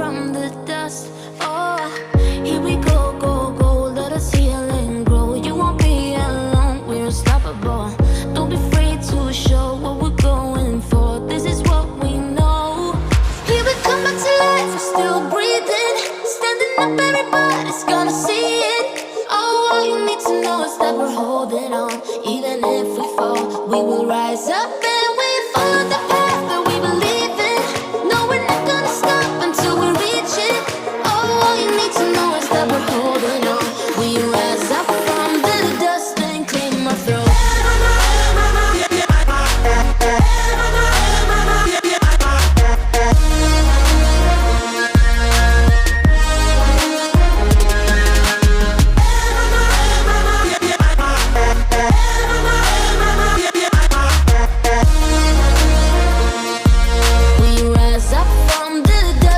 from the dust. Oh, here we go, go, go. Let us heal and grow. You won't be alone, we're unstoppable. Don't be afraid to show what we're going for. This is what we know. Here we come back to life, we're still breathing. Standing up, everybody's gonna see